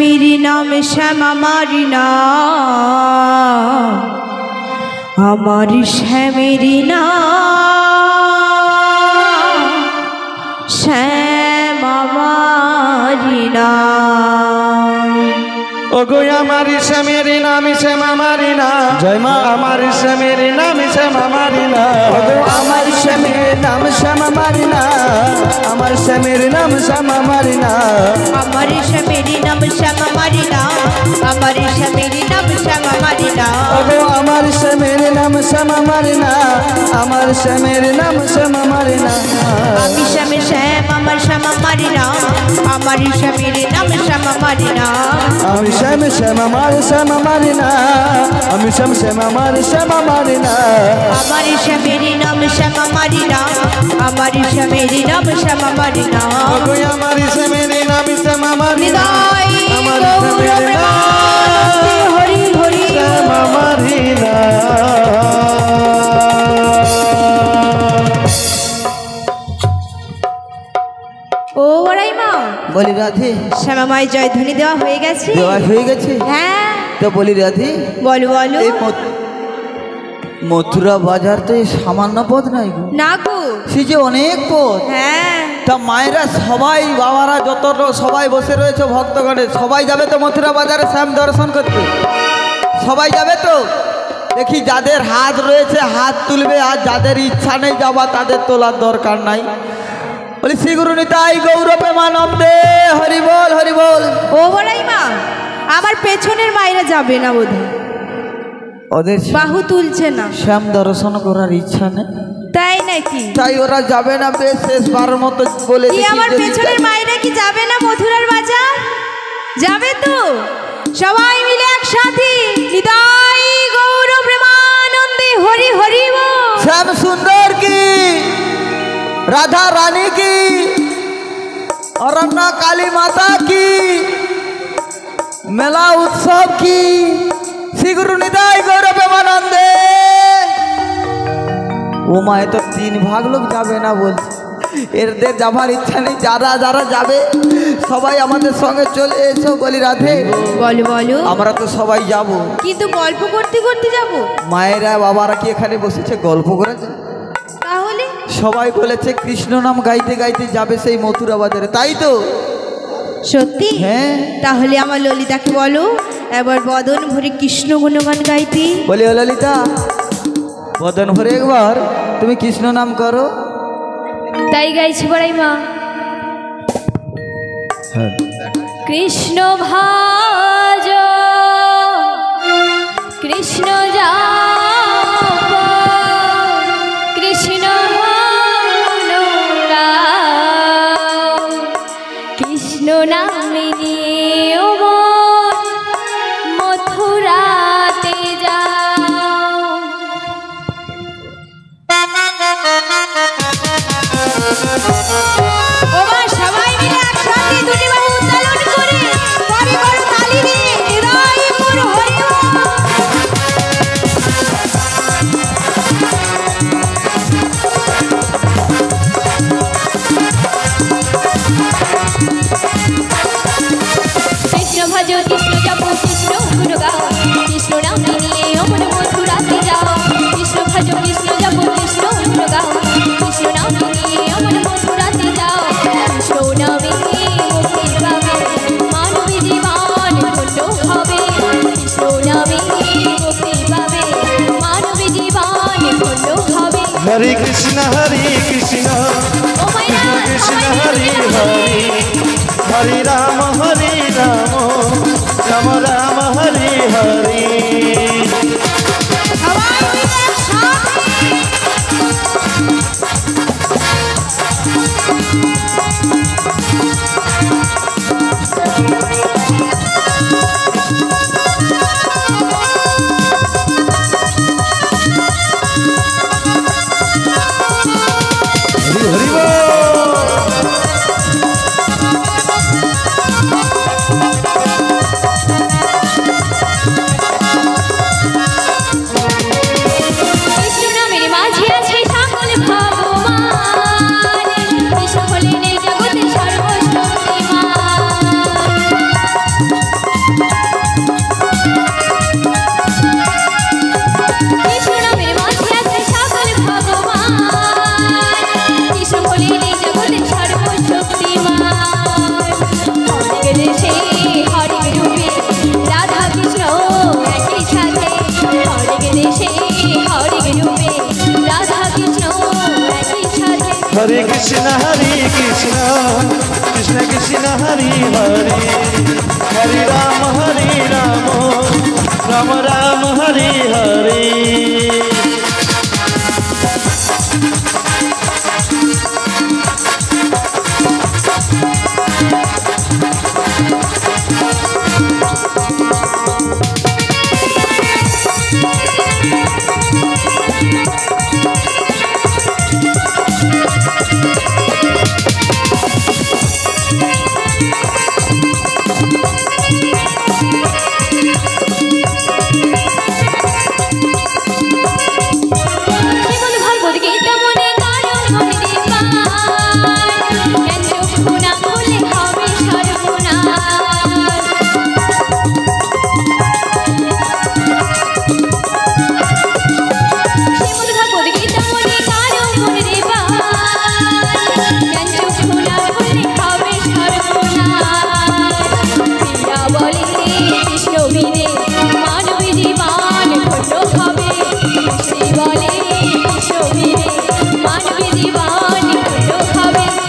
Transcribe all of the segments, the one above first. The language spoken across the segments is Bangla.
শ্যামের নাম শ্যাম আমার নাম, আমার শ্যামের নাম শ্যাম আমার নাম। ওগো আমার শ্যামের নাম শ্যাম আমার নাম, জয় মা আমার শ্যামের নাম শ্যাম আমার নাম। ওগো আমার শ্যামের নাম শ্যাম আমার নাম, আমার শ্যামের নাম শ্যাম আমার নাম। আমার শ্যামের নাম শ্যাম আমার নাম, আমার শ্যামের নাম শ্যাম আমার নাম। ওগো আমার শ্যামের নাম শ্যাম আমার নাম, আমার শ্যামের নাম শ্যাম আমার নাম। আমি শ্যাম শ্যাম আমার শ্যাম আমার নাম, আমার শ্যামের নাম শ্যাম আমার নাম। আমি শ্যাম শ্যাম আমার শ্যাম আমার নাম, আমি শ্যাম শ্যাম আমার শ্যাম আমার নাম। আমার শ্যামের নাম শ্যাম আমার নাম, আমার শ্যামের নাম শ্যাম আমার নাম। ওগো আমার শ্যামের নাম শ্যাম আমার নাম, নিতাই আমার গৌর শ্যামের প্রেমানন্দে হরি হরি শ্যাম আমার ও বড়াই মা বলি রাধে, শ্যামামায় জয়ধ্বনি দেওয়া হয়ে গেছে? দেওয়া হয়ে গেছে। হ্যাঁ তো বলি রাধে, বলো বলো। এই মথুরা বাজার তো এই সামান্য পথ নাই গো, না গো, সে যে অনেক পথ। হ্যাঁ তা মায়েরা সবাই বাবারা যত সবাই বসে রয়েছে ভক্তগণে, সবাই যাবে তো মথুরা বাজারে শ্যাম দর্শন করতে? সবাই যাবে তো? দেখি যাদের হাত রয়েছে হাত তুলবে, আর যাদের ইচ্ছা নেই যাওয়া তাদের তোলার দরকার নাই। বলি শ্রী গুরু নিতাই গৌর প্রেমানন্দে হরি বল হরি বল। ও বড়াই মা, আমার পেছনের মায়েরা যাবে না বোধহয়, ওদের বাহু তুলছে না। শ্যাম দর্শন করার ইচ্ছা নেই, তাই নাকি? তাই ওরা যাবে না। বেশ শেষবার মতো বলে কি আমার পেছনের মায়েরা কি যাবে না মথুরার বাজার? যাবে তো, সবাই মিলে একসাথে নিতাই গৌর প্রেমানন্দে হরি হরি বল। শ্যাম সুন্দর কি, রাধা রানী কি, অরণ্য কালী মাতা কি, মেলা উৎসব কি, শ্রী গুরু নিতাই গৌর প্রেমানন্দে। ও মায়ে তো 3 ভাগ লোক যাবে না বলছে, এদের যাবার ইচ্ছা নেই। যারা যারা যাবে সবাই আমাদের সঙ্গে চলে এসো। বলি রাধে, বলো বলো। আমরা তো সবাই যাব, কিন্তু গল্প করতে করতে যাব। মায়েরা বাবারা কি এখানে বসেছে গল্প করেছে? তাহলে সবাই বলেছে কৃষ্ণ নাম গাইতে গাইতে যাবে সেই মথুরা বাজারে, তাই তো? সত্যি? হ্যাঁ। তাহলে আমার ললিতাকে বলো এবার বদন ভরে কৃষ্ণ গুণগান গাইতে। বলি ও ললিতা, বদন ভরে একবার তুমি কৃষ্ণ নাম করো। তাই গাইছি বড়াই মা। কৃষ্ণ ভাজ কৃষ্ণ জাপ কৃষ্ণ গুণগাও, কৃষ্ণ নামে নিয়ে মথুরাতে যাও। সবাই মিলে একসাথে দুটি বাহু উত্তোলন করে পরে করো তালি দিয়ে হৃদয় পুর হরি কৃষ্ণ ভজ কৃষ্ণ জপ কৃষ্ণ গুণ গাও, কৃষ্ণ নাম নিয়ে অমন মথুরাতে যাও। কৃষ্ণ ভজ কৃষ্ণ জপ কৃষ্ণ গুণ গাও, কৃষ্ণ নাম নিয়ে অমন মথুরাতে যাও। কৃষ্ণ নামে মুক্তি পাবে মানব জীবন ধন্য হবে, কৃষ্ণ নামে মুক্তি পাবে মানব জীবন ধন্য হবে। হরে কৃষ্ণ কৃষ্ণ কৃষ্ণ হরি হরি, হরে রাম রাম রাম হরি হরি। সবাই মিলে একসাথে হরি হরি বল। Krishna Hare Krishna Krishna Krishna Hare Hare Hare Rama Rama Rama Hare Hare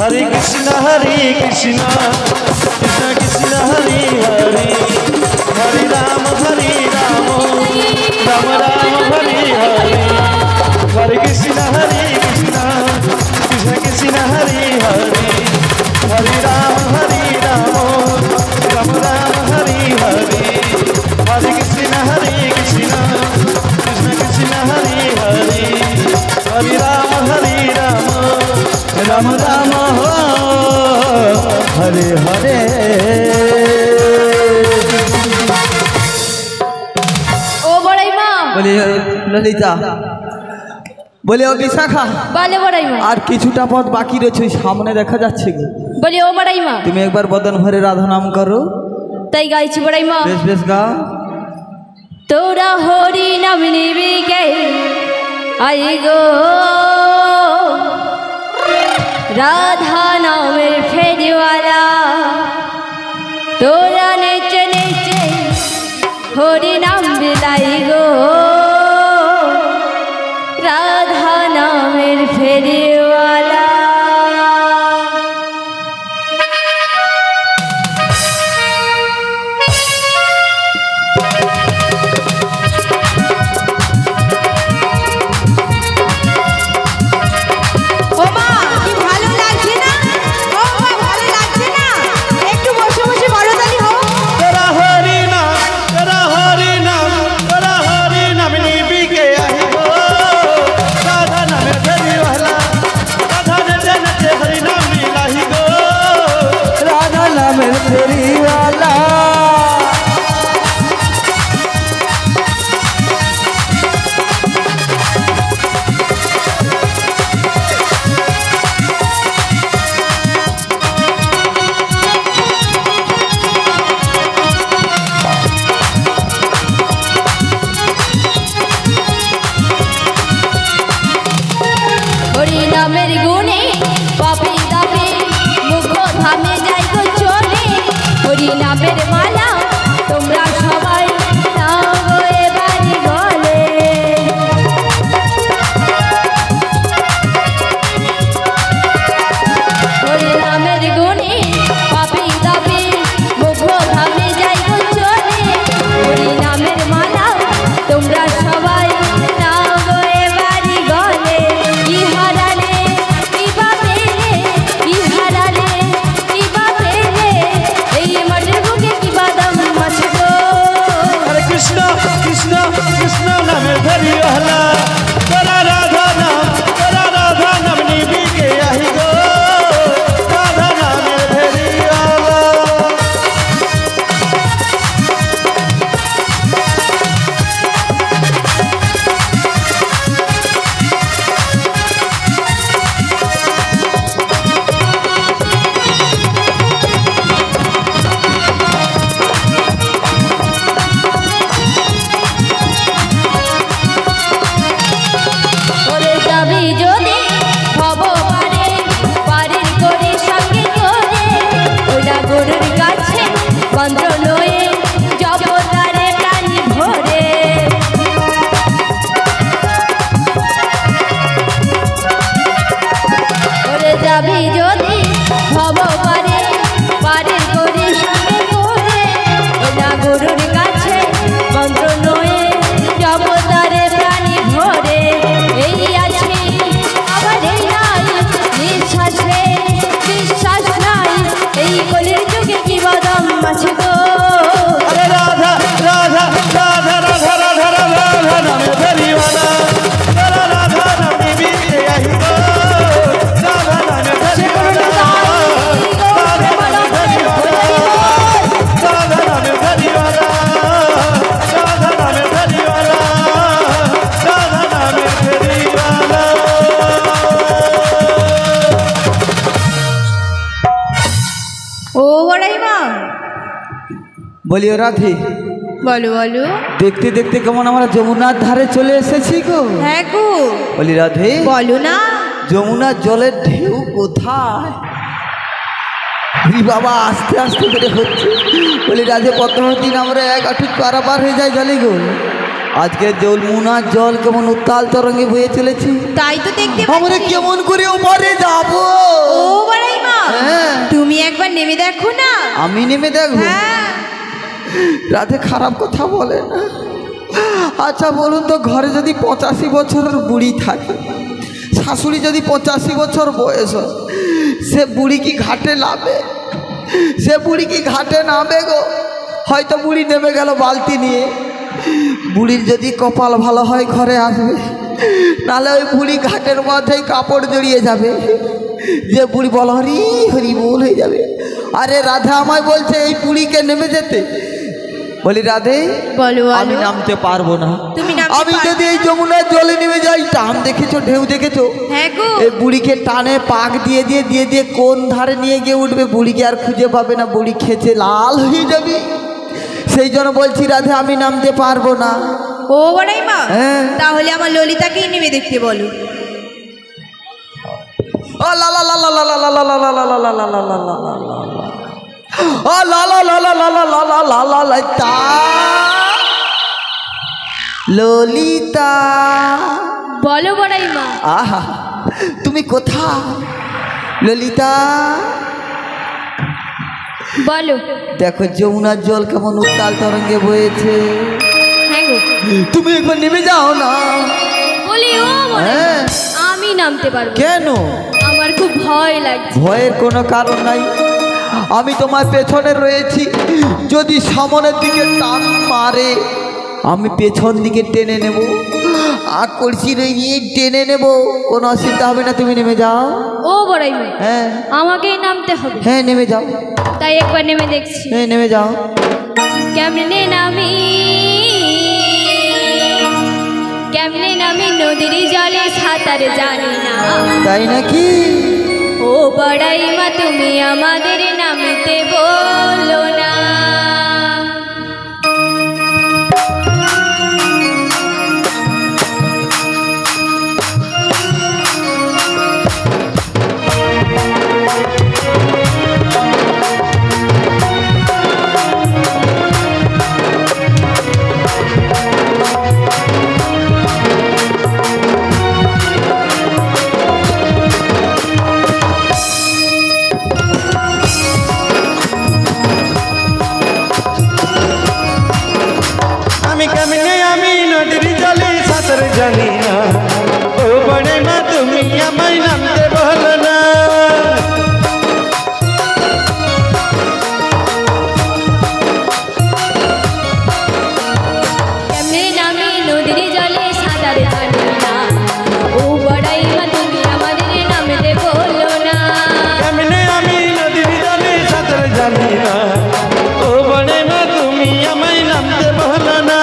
Hare Krishna Krishna Krishna Hare Hare Hare Rama Rama Rama Hare Hare Hare Krishna Krishna Krishna Hare Hare Hare Rama Rama Rama Hare Hare Hare Krishna Krishna Krishna Hare Hare Hare Rama Rama Rama Hare Hare ও বড়াই মা বলি ললিতা বলি ও বিশাখা বলে বড়াই মা আর কিছুটা পথ বাকি রয়েছে সামনে দেখা যাচ্ছে গো বলি ও বড়াই মা তুমি একবার বদন ভরে রাধা নাম করো তাই গাইছি বড়াই মা বেশ বেশ গাও তোরা হরি নাম নিবি গে আই গো রাধা নামের ফেরিওয়ালা তোরা নেচে নেচে হরি নাম বিলাই গো রাধা নামের ফেরিওয়ালা বলি ও রাধে, বলো বলো। দেখতে দেখতে কেমন আমরা যমুনার ধারে চলে এসেছি গো। হ্যাঁ গো। বলি রাধে, বলো না। যমুনার জলের ঢেউ কোথায়? বাবা আস্তে আস্তে করে হচ্ছে। বলি রাধে, প্রথম দিন আমরা এক আটু পারাপার হয়ে যাই জলে গো। আজকে যমুনার জল কেমন উত্তাল তরঙ্গে বয়ে চলেছে। তাই তো দেখতে আমরা পাচ্ছি। কেমন করে ওপারে যাবো? ও বড়াই মা, হ্যাঁ। তুমি একবার নেমে দেখো না। আমি নেমে দেখবো? হ্যাঁ। রাধে খারাপ কথা বলে না। আচ্ছা বলুন তো, ঘরে যদি 85 বছরের বুড়ি থাকে, শাশুড়ি যদি 85 বছর বয়স হয়, সে বুড়ি কি ঘাটে নামে? সে বুড়ি কি ঘাটে নামে গো? হয়তো বুড়ি নেমে গেল বালতি নিয়ে। বুড়ির যদি কপাল ভালো হয় ঘরে আসবে, নাহলে ওই বুড়ি ঘাটের মধ্যেই কাপড় জড়িয়ে যাবে, যে বুড়ি বল হরি হরি বল হয়ে যাবে। আরে রাধা আমায় বলছে এই বুড়িকে নেমে যেতে। বলি রাধে, বলো আমি বলো। নামতে পারবো না। তুমি নামতে আমি পারবে যদি এই যমুনার জলে নেমে যাই, টান দেখেছো, ঢেউ দেখেছো? হ্যাঁ গো। এই বুড়িকে টানে পাক দিয়ে দিয়ে দিয়ে দিয়ে কোন ধারে নিয়ে গিয়ে উঠবে, বুড়িকে আর খুঁজে পাবে না, বুড়ি খেচে লাল হয়ে যাবে। সেই জন্য বলছি রাধে, আমি নামতে পারবো না। ও বড়াই মা, হ্যাঁ। তাহলে আমার ললিতাকেই নেমে দেখতে বলো। ও লা লা লা লা লা লা লা লা লা লা লা লা লা লা লা লা লা লা লা। ও লা লা লা লা লা লা লা লা লা লা ললিতা, ললিতা। বলো বড়াই মা। আহা, তুমি কোথায় ললিতা? বলো। দেখো যমুনার জল কেমন উত্তাল তরঙ্গে বয়েছে। হ্যাঁ গো। তুমি একবার নেমে যাও না। বলি ও বড়াই, হ্যাঁ। আমি নামতে পারবো না। কেন? আমার খুব ভয় লাগছে। ভয়ের কোনো কারণ নাই, আমি তোমার পেছনে রয়েছি। যদি সামনের দিকে টান মারে, আমি পেছন দিকে টেনে নেব, আর কলসি নিয়ে টেনে নেব, কোনো অসুবিধা হবে না। তুমি নেমে যাও। ও বড়াই মা, হ্যাঁ আমাকেই নামতে হবে। হ্যাঁ নেমে যাও। তাই একবার নেমে দেখছি। হ্যাঁ নেমে যাও। কেমনে নামি, কেমনে নামি নদীর জলে সাঁতার জানি না। তাই নাকি? ও বড়াই মা, তুমি আমাদের নামতে বলো না। আমি নদীর জলে সাঁতার জানি না। ও বড়ে মা, তুমি আমায় নামতে বলো না। কেমনে নামি নদীর জলে সাঁতার জানি না। ও বড়াই মা, তুমি আমাদের নামতে বলো না। কেমনে আমি নদীর জলে সাঁতার জানি না। ও বড়ে মা, তুমি আমায় নামতে বলো না।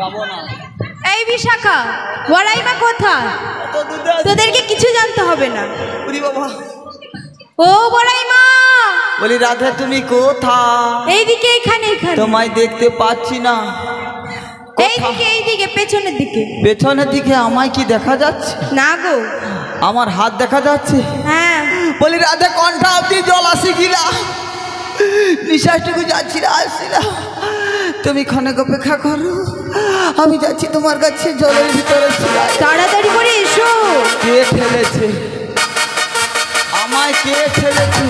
যাবো না। এই বিশাখা, বড়াই মা কোথায়? তো দুধে আছে। তোদেরকে কিছু জানতে হবে না। ওরে বাবা, ও বড়াই মা, বলি রাধে তুমি কোথায়? এইদিকে, এখানে এখানে। তোমায় দেখতে পাচ্ছি না। এইদিকে এইদিকে, পেছনের দিকে। পেছনের দিকে আমায় কি দেখা যাচ্ছে? না গো। আমার হাত দেখা যাচ্ছে। হ্যাঁ। বলি রাধে কণ্ঠা অব্দি জল আসি কিনা, নিঃশ্বাসটুকু যাচ্ছি না, আসছি না। তুমি ক্ষণিক অপেক্ষা করো, আমি যাচ্ছি তোমার কাছে জলের ভিতরে ছিলাম। তাড়াতাড়ি করে এসো। কে ঠেলেছে আমায়, কে ঠেলেছে?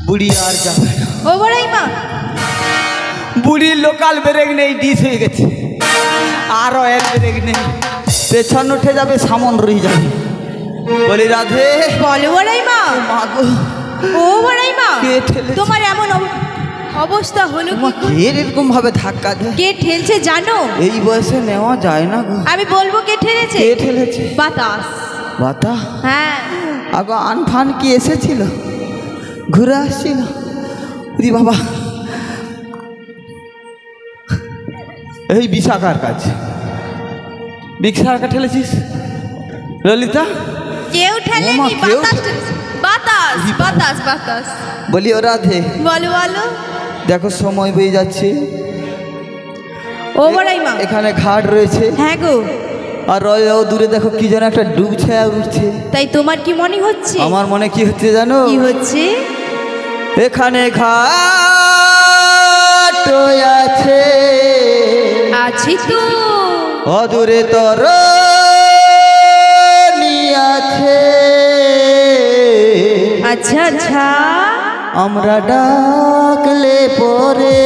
বুড়ি আর যাবে না। ও বড়াই মা, বুড়ির লোকাল ব্রেক নেই, ডিস হয়ে গেছে। আর অয়েল ব্রেক নেই, পেছন উঠে যাবে, সামন রয়ে যাবে। বলি রাধে। বলো বড়াই মা। মা গো, ও বড়াই মা, কে ঠেলেছে? তোমার এমন অবস্থা হলো কি? তোমার কে এরকম ভাবে ধাক্কা দেয়? কে ঠেলছে জানো? এই বয়সে নেওয়া যায় না গো। আমি বলবো কে ঠেলেছে? কে ঠেলেছে? বাতাস। বাতা? হ্যাঁ। আগো আনফান কি এসেছিল, ঘুরে আসছিল? দি বাবা, এই বিশাখার কাজ। বিশাখা ঠেলেছিস ললিতা? কেউ ওমা, ঠেলেনি, কেউ বাতাস ঠেলেছে। বাতাস বাতাস বাতাস। বলি ও রাধে, বলো বলো। দেখো সময় বয়ে যাচ্ছে। ও বড়াই মা। এখানে ঘাট রয়েছে, হ্যাঁ গো। আর ও দূরে দেখো কি যেন একটা ডুব ছায়া উঠছে। তাই তোমার কি মনে হচ্ছে? আমার মনে কি হচ্ছে জানো? কি হচ্ছে? এখানে ঘাট আছে, আছি তো। অদূরে তর আছে। আচ্ছা আচ্ছা। আমরা ডাকলে পরে